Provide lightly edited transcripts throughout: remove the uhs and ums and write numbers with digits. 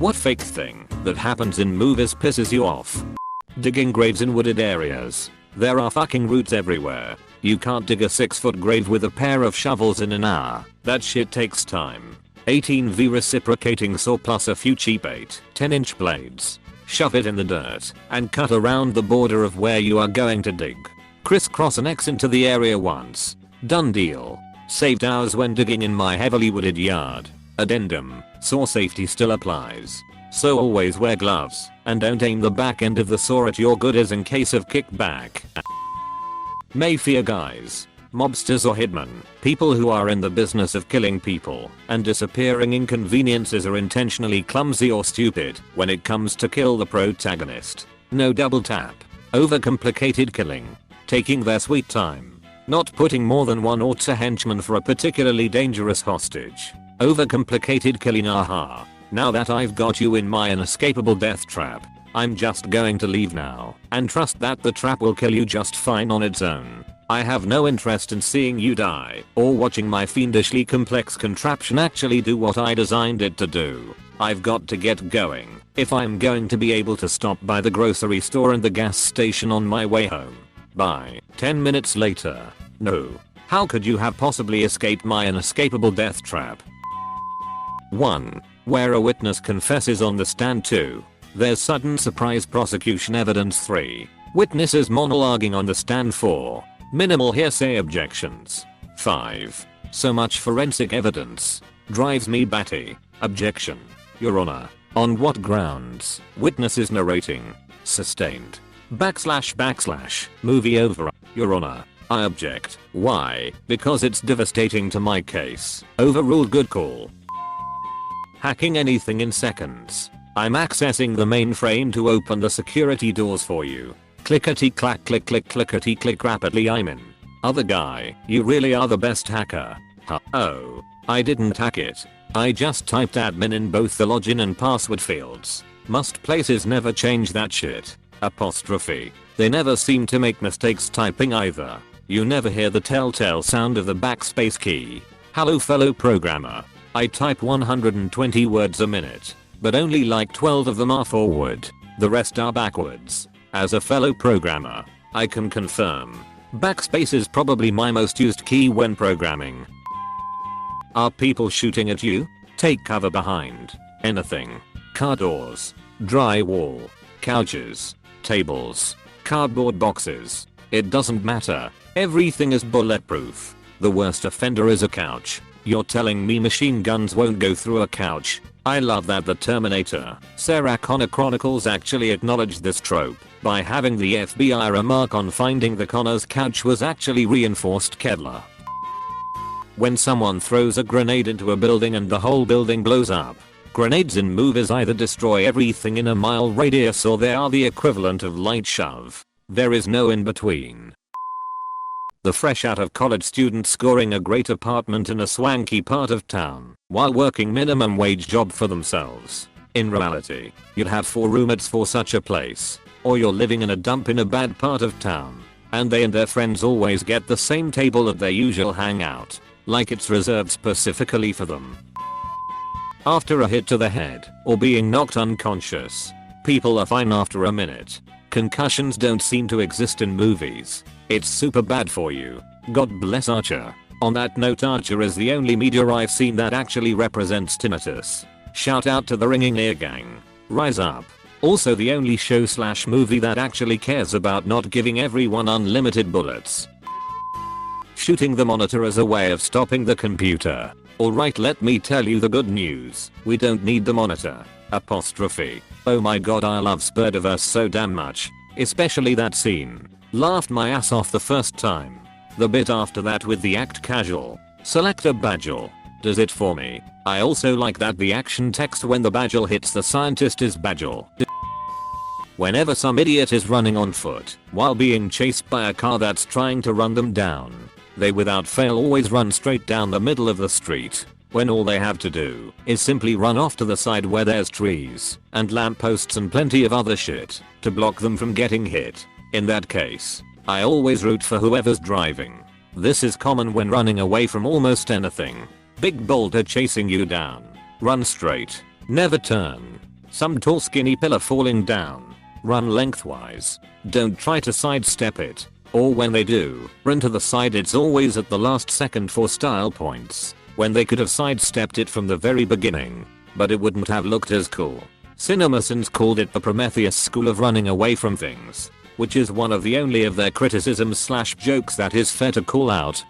What fake thing that happens in movies pisses you off? Digging graves in wooded areas. There are fucking roots everywhere. You can't dig a 6-foot grave with a pair of shovels in an hour. That shit takes time. 18V reciprocating saw plus a few cheap 8-10-inch blades. Shove it in the dirt and cut around the border of where you are going to dig. Crisscross an X into the area once. Done deal. Saved hours when digging in my heavily wooded yard. Addendum, saw safety still applies. So always wear gloves and don't aim the back end of the saw at your goodies in case of kickback. Mafia guys. Mobsters or hitmen, people who are in the business of killing people and disappearing inconveniences are intentionally clumsy or stupid when it comes to kill the protagonist. No double tap. Overcomplicated killing. Taking their sweet time. Not putting more than one or two henchmen for a particularly dangerous hostage. Overcomplicated killing, aha. Now that I've got you in my inescapable death trap, I'm just going to leave now and trust that the trap will kill you just fine on its own. I have no interest in seeing you die or watching my fiendishly complex contraption actually do what I designed it to do. I've got to get going if I'm going to be able to stop by the grocery store and the gas station on my way home. Bye. 10 minutes later. No. How could you have possibly escaped my inescapable death trap? 1. Where a witness confesses on the stand. 2. There's sudden surprise prosecution evidence. 3. Witnesses monologuing on the stand. 4. Minimal hearsay objections. 5. So much forensic evidence. Drives me batty. Objection. Your Honor. On what grounds? Witnesses narrating. Sustained. // movie over. Your Honor. I object. Why? Because it's devastating to my case. Overruled. Good call. Hacking anything in seconds. I'm accessing the mainframe to open the security doors for you. Clickety clack click click clickety click rapidly. I'm in. Other guy, you really are the best hacker. Huh. Oh, I didn't hack it. I just typed admin in both the login and password fields. Must places never change that shit. Apostrophe. They never seem to make mistakes typing either. You never hear the telltale sound of the backspace key. Hello fellow programmer. I type 120 words a minute, but only like 12 of them are forward. The rest are backwards. As a fellow programmer, I can confirm. Backspace is probably my most used key when programming. Are people shooting at you? Take cover behind anything. Car doors, drywall, couches, tables, cardboard boxes. It doesn't matter. Everything is bulletproof. The worst offender is a couch. You're telling me machine guns won't go through a couch? I love that the Terminator, Sarah Connor Chronicles actually acknowledged this trope by having the FBI remark on finding the Connor's couch was actually reinforced Kevlar. When someone throws a grenade into a building and the whole building blows up. Grenades in movies either destroy everything in a mile radius or they are the equivalent of light shove. There is no in between. The fresh out of college student scoring a great apartment in a swanky part of town while working minimum wage job for themselves. In reality, you'd have 4 roommates for such a place. Or you're living in a dump in a bad part of town. And they and their friends always get the same table at their usual hangout. Like it's reserved specifically for them. After a hit to the head or being knocked unconscious, people are fine after a minute. Concussions don't seem to exist in movies. It's super bad for you. God bless Archer. On that note, Archer is the only media I've seen that actually represents tinnitus. Shout out to the Ringing Ear Gang. Rise up. Also the only show/movie that actually cares about not giving everyone unlimited bullets. Shooting the monitor as a way of stopping the computer. Alright, let me tell you the good news. We don't need the monitor. Apostrophe. Oh my god, I love Spider-Verse so damn much. Especially that scene. Laughed my ass off the first time. The bit after that with the act casual. Select a badger. Does it for me. I also like that the action text when the badger hits the scientist is badger. Whenever some idiot is running on foot while being chased by a car that's trying to run them down, they without fail always run straight down the middle of the street. When all they have to do is simply run off to the side where there's trees and lampposts and plenty of other shit to block them from getting hit. In that case, I always root for whoever's driving. This is common when running away from almost anything. Big boulder chasing you down. Run straight. Never turn. Some tall skinny pillar falling down. Run lengthwise. Don't try to sidestep it. Or when they do, run to the side. It's always at the last second for style points, when they could have sidestepped it from the very beginning. But it wouldn't have looked as cool. CinemaSins called it the Prometheus school of running away from things, which is one of the only of their criticisms / jokes that is fair to call out.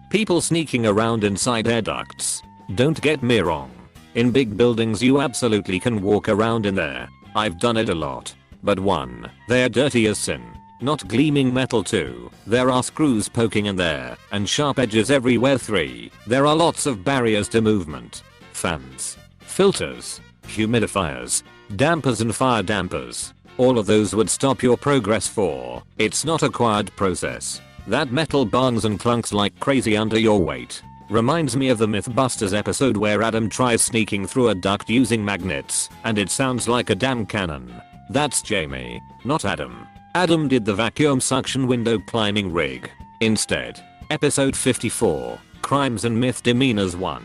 People sneaking around inside air ducts. Don't get me wrong. In big buildings you absolutely can walk around in there. I've done it a lot. But 1. They're dirty as sin. Not gleaming metal. 2. There are screws poking in there and sharp edges everywhere. 3. There are lots of barriers to movement. Fans, filters, humidifiers, dampers and fire dampers. All of those would stop your progress. 4. It's not a quiet process. That metal bangs and clunks like crazy under your weight. Reminds me of the Mythbusters episode where Adam tries sneaking through a duct using magnets, and it sounds like a damn cannon. That's Jamie, not Adam. Adam did the vacuum suction window climbing rig. Instead. Episode 54, Crimes and Misdemeanors 1.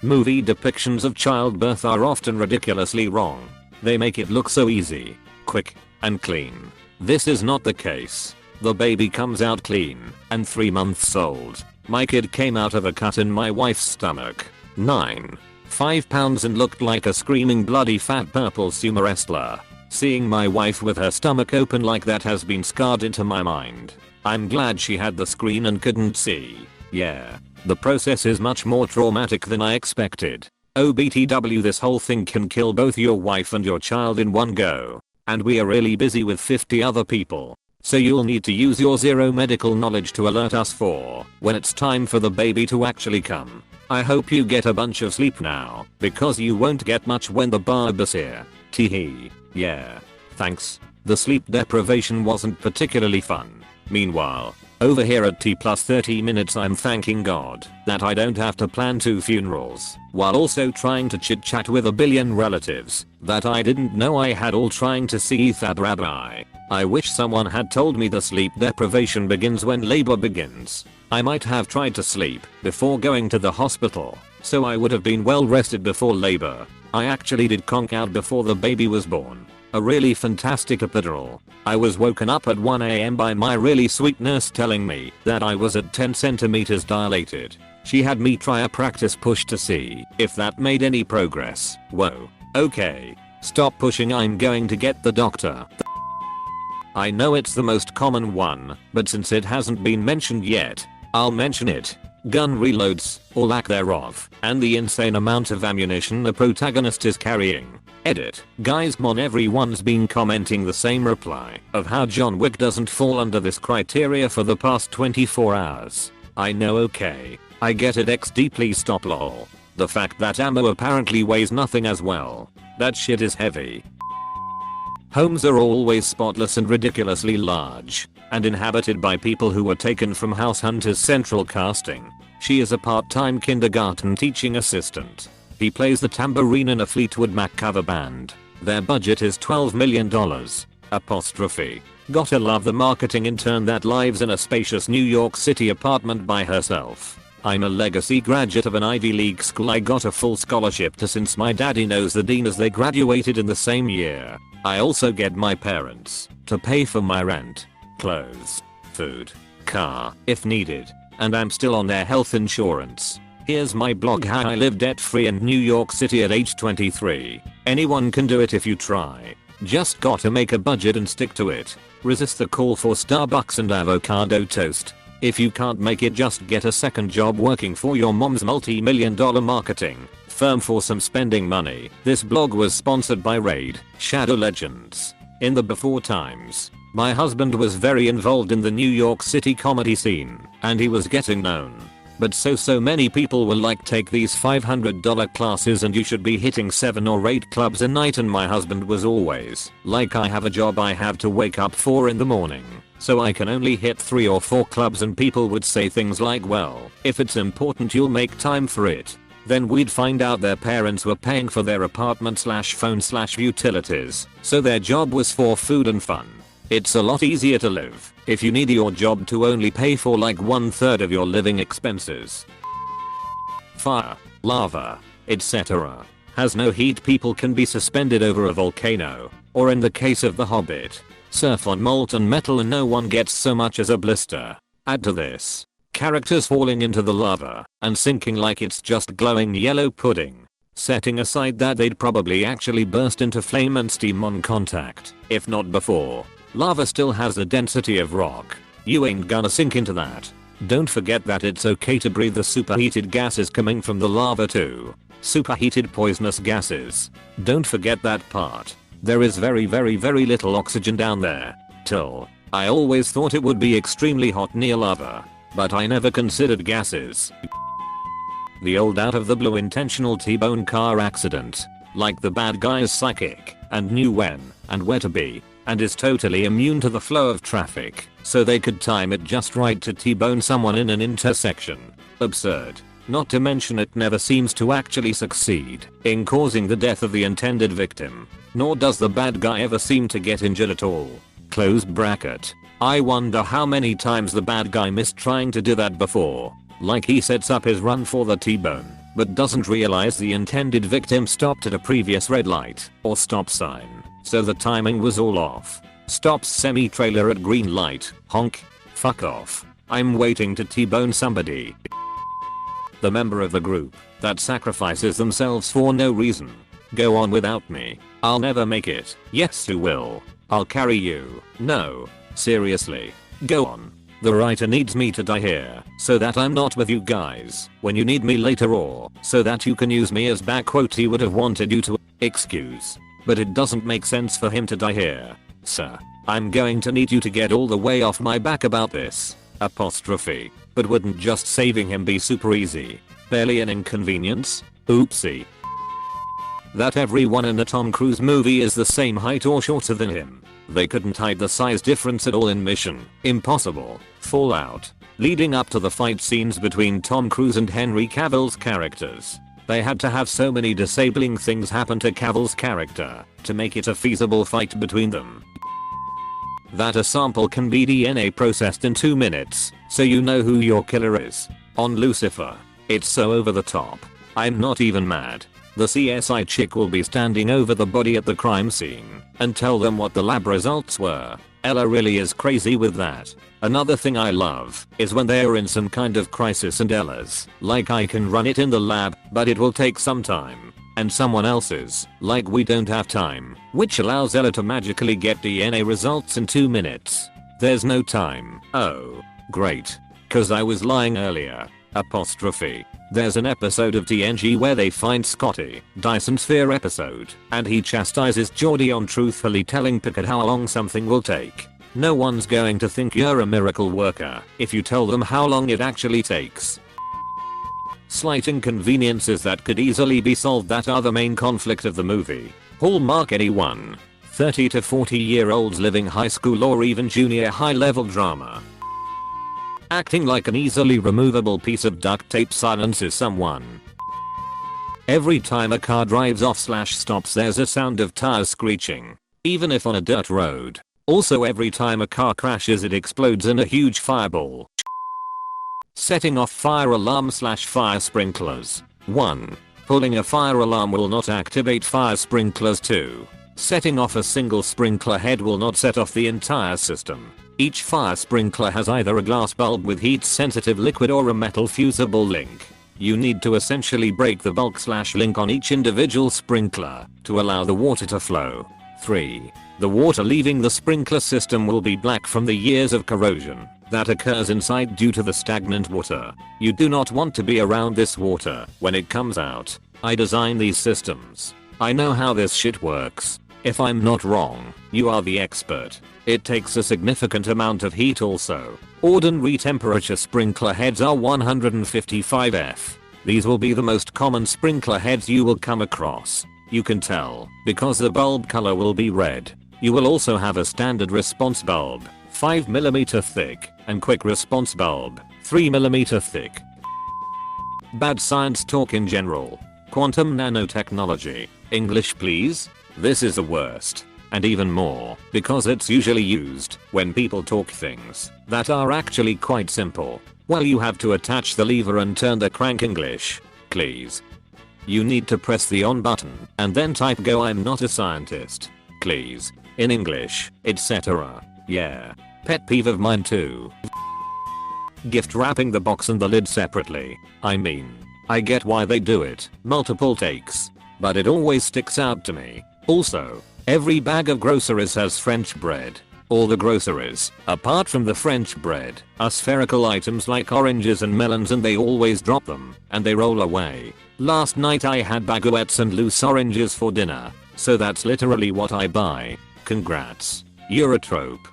Movie depictions of childbirth are often ridiculously wrong. They make it look so easy, quick, and clean. This is not the case. The baby comes out clean and 3 months old. My kid came out of a cut in my wife's stomach. 5 pounds and looked like a screaming bloody fat purple sumo wrestler. Seeing my wife with her stomach open like that has been scarred into my mind. I'm glad she had the screen and couldn't see. Yeah. The process is much more traumatic than I expected. OBTW, this whole thing can kill both your wife and your child in one go. And we are really busy with 50 other people. So you'll need to use your zero medical knowledge to alert us for when it's time for the baby to actually come. I hope you get a bunch of sleep now, because you won't get much when the barber's here. Teehee. Yeah. Thanks. The sleep deprivation wasn't particularly fun. Meanwhile, over here at T+30 minutes I'm thanking God that I don't have to plan 2 funerals, while also trying to chit chat with a billion relatives that I didn't know I had, all trying to see that rabbi. I wish someone had told me the sleep deprivation begins when labor begins. I might have tried to sleep before going to the hospital, so I would have been well rested before labor. I actually did conk out before the baby was born. A really fantastic epidural. I was woken up at 1 AM by my really sweet nurse telling me that I was at 10 centimeters dilated. She had me try a practice push to see if that made any progress. Whoa. Okay. Stop pushing, I'm going to get the doctor. I know it's the most common one, but since it hasn't been mentioned yet, I'll mention it. Gun reloads, or lack thereof, and the insane amount of ammunition the protagonist is carrying. Edit. Guys, mon, everyone's been commenting the same reply of how John Wick doesn't fall under this criteria for the past 24 hours. I know, okay. I get it, XD, please stop, lol. The fact that ammo apparently weighs nothing as well. That shit is heavy. Homes are always spotless and ridiculously large, and inhabited by people who were taken from House Hunter's central casting. She is a part-time kindergarten teaching assistant. He plays the tambourine in a Fleetwood Mac cover band. Their budget is $12 million. Apostrophe. Gotta love the marketing intern that lives in a spacious New York City apartment by herself. I'm a legacy graduate of an Ivy League school I got a full scholarship to since my daddy knows the dean as they graduated in the same year. I also get my parents to pay for my rent, clothes, food, car, if needed, and I'm still on their health insurance. Here's my blog, how I live debt free in New York City at age 23. Anyone can do it if you try. Just gotta make a budget and stick to it. Resist the call for Starbucks and avocado toast. If you can't make it, just get a second job working for your mom's multi-million-dollar marketing firm for some spending money. This blog was sponsored by Raid Shadow Legends. In the before times, my husband was very involved in the New York City comedy scene, and he was getting known. But so many people were like, take these $500 classes and you should be hitting 7 or 8 clubs a night, and my husband was always like, I have a job I have to wake up for in the morning, so I can only hit 3 or 4 clubs, and people would say things like, well, if it's important you'll make time for it. Then we'd find out their parents were paying for their apartment / phone / utilities, so their job was for food and fun. It's a lot easier to live if you need your job to only pay for like 1/3 of your living expenses. Fire, lava, etc. has no heat, people can be suspended over a volcano, or in the case of The Hobbit, surf on molten metal and no one gets so much as a blister. Add to this, characters falling into the lava and sinking like it's just glowing yellow pudding. Setting aside that they'd probably actually burst into flame and steam on contact, if not before. Lava still has the density of rock. You ain't gonna sink into that. Don't forget that it's okay to breathe the superheated gases coming from the lava too. Superheated poisonous gases. Don't forget that part. There is very little oxygen down there. I always thought it would be extremely hot near lava, but I never considered gases. The old out of the blue intentional T-bone car accident. Like the bad guy is psychic and knew when and where to be and is totally immune to the flow of traffic, so they could time it just right to T-bone someone in an intersection. Absurd. Not to mention it never seems to actually succeed in causing the death of the intended victim. Nor does the bad guy ever seem to get injured at all. Close bracket. I wonder how many times the bad guy missed trying to do that before. Like he sets up his run for the T-bone, but doesn't realize the intended victim stopped at a previous red light or stop sign, so the timing was all off. Stops semi-trailer at green light, honk, fuck off. I'm waiting to T-bone somebody. The member of the group that sacrifices themselves for no reason. Go on without me. I'll never make it. Yes you will. I'll carry you. No. Seriously. Go on. The writer needs me to die here so that I'm not with you guys when you need me later, or so that you can use me as backquote he would have wanted you to excuse. But it doesn't make sense for him to die here. Sir, I'm going to need you to get all the way off my back about this. Apostrophe. But wouldn't just saving him be super easy? Barely an inconvenience? Oopsie. That everyone in the Tom Cruise movie is the same height or shorter than him. They couldn't hide the size difference at all in Mission Impossible Fallout. Leading up to the fight scenes between Tom Cruise and Henry Cavill's characters, they had to have so many disabling things happen to Cavill's character to make it a feasible fight between them. That a sample can be DNA processed in 2 minutes, so you know who your killer is. On Lucifer, it's so over the top. I'm not even mad. The CSI chick will be standing over the body at the crime scene and tell them what the lab results were. Ella really is crazy with that. Another thing I love is when they're in some kind of crisis and Ella's like, I can run it in the lab, but it will take some time. And someone else's like, we don't have time, which allows Ella to magically get DNA results in 2 minutes. There's no time. Oh, great. Cause I was lying earlier. Apostrophe. There's an episode of TNG where they find Scotty, Dyson Sphere episode, and he chastises Geordi on truthfully telling Picard how long something will take. No one's going to think you're a miracle worker if you tell them how long it actually takes. Slight inconveniences that could easily be solved that are the main conflict of the movie. Hallmark anyone. 30 to 40-year-olds living high school or even junior high level drama. Acting like an easily removable piece of duct tape silences someone. Every time a car drives off/stops there's a sound of tires screeching, even if on a dirt road. Also every time a car crashes it explodes in a huge fireball. Setting off fire alarm/fire sprinklers. 1. Pulling a fire alarm will not activate fire sprinklers. 2. Setting off a single sprinkler head will not set off the entire system. Each fire sprinkler has either a glass bulb with heat sensitive liquid or a metal fusible link. You need to essentially break the bulk/link on each individual sprinkler to allow the water to flow. 3. The water leaving the sprinkler system will be black from the years of corrosion that occurs inside due to the stagnant water. You do not want to be around this water when it comes out. I designed these systems. I know how this shit works. If I'm not wrong, you are the expert. It takes a significant amount of heat also. Ordinary temperature sprinkler heads are 155 F. These will be the most common sprinkler heads you will come across. You can tell because the bulb color will be red. You will also have a standard response bulb, 5mm thick, and quick response bulb, 3mm thick. Bad science talk in general. Quantum nanotechnology. English please? This is the worst. And even more because it's usually used when people talk things that are actually quite simple. Well, you have to attach the lever and turn the crank. English please. You need to press the on button and then type go I'm not a scientist. Please. In English, etc. Yeah. Pet peeve of mine too. Gift wrapping the box and the lid separately. I mean, I get why they do it, multiple takes, but it always sticks out to me. Also, every bag of groceries has French bread. All the groceries, apart from the French bread, are spherical items like oranges and melons and they always drop them, and they roll away. Last night I had baguettes and loose oranges for dinner, so that's literally what I buy. Congrats. You're a trope.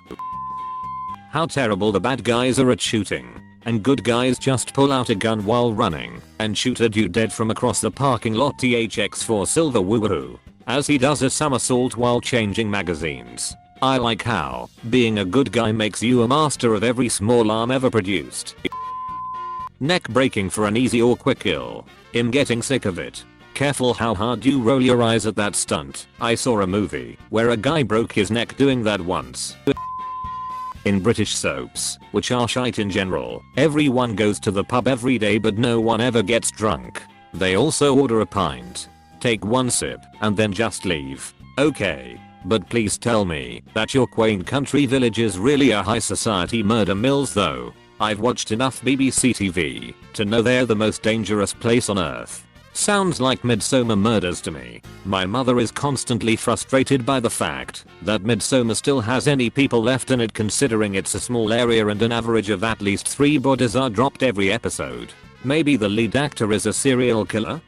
How terrible the bad guys are at shooting, and good guys just pull out a gun while running and shoot a dude dead from across the parking lot. THX4 silver woohoo, as he does a somersault while changing magazines. I like how being a good guy makes you a master of every small arm ever produced. Neck breaking for an easy or quick kill. I'm getting sick of it. Careful how hard you roll your eyes at that stunt. I saw a movie where a guy broke his neck doing that once. In British soaps, which are shite in general, everyone goes to the pub every day but no one ever gets drunk. They also order a pint, take one sip, and then just leave. Okay. But please tell me that your quaint country village is really a high society murder mills though. I've watched enough BBC TV to know they're the most dangerous place on earth. Sounds like Midsomer murders to me. My mother is constantly frustrated by the fact that Midsomer still has any people left in it considering it's a small area and an average of at least 3 bodies are dropped every episode. Maybe the lead actor is a serial killer?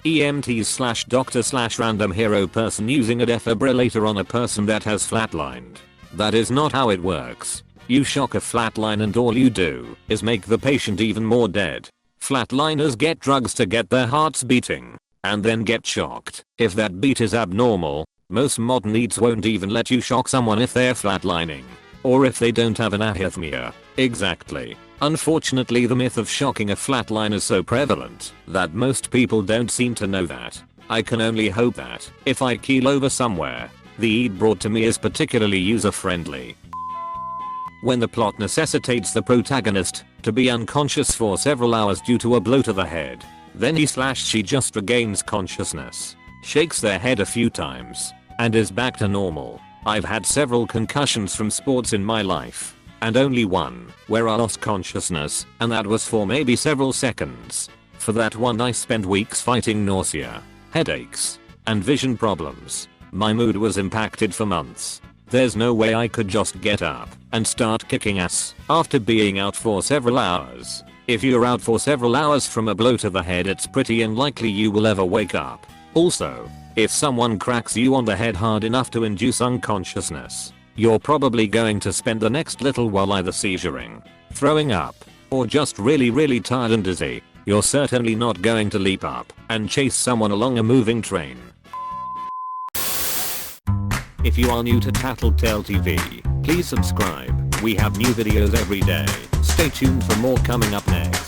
EMTs/doctor/random hero person using a defibrillator on a person that has flatlined. That is not how it works. You shock a flatline and all you do is make the patient even more dead. Flatliners get drugs to get their hearts beating and then get shocked. If that beat is abnormal, most modern EDs won't even let you shock someone if they're flatlining or if they don't have an arrhythmia. Exactly. Unfortunately, the myth of shocking a flatline is so prevalent that most people don't seem to know that. I can only hope that if I keel over somewhere, the ED brought to me is particularly user-friendly. When the plot necessitates the protagonist to be unconscious for several hours due to a blow to the head, then he/she just regains consciousness, shakes their head a few times, and is back to normal. I've had several concussions from sports in my life, and only one where I lost consciousness, and that was for maybe several seconds. For that one I spent weeks fighting nausea, headaches, and vision problems. My mood was impacted for months. There's no way I could just get up and start kicking ass after being out for several hours. If you're out for several hours from a blow to the head, it's pretty unlikely you will ever wake up. Also, if someone cracks you on the head hard enough to induce unconsciousness, you're probably going to spend the next little while either seizuring, throwing up, or just really tired and dizzy. You're certainly not going to leap up and chase someone along a moving train. If you are new to TattleTale TV, please subscribe. We have new videos every day. Stay tuned for more coming up next.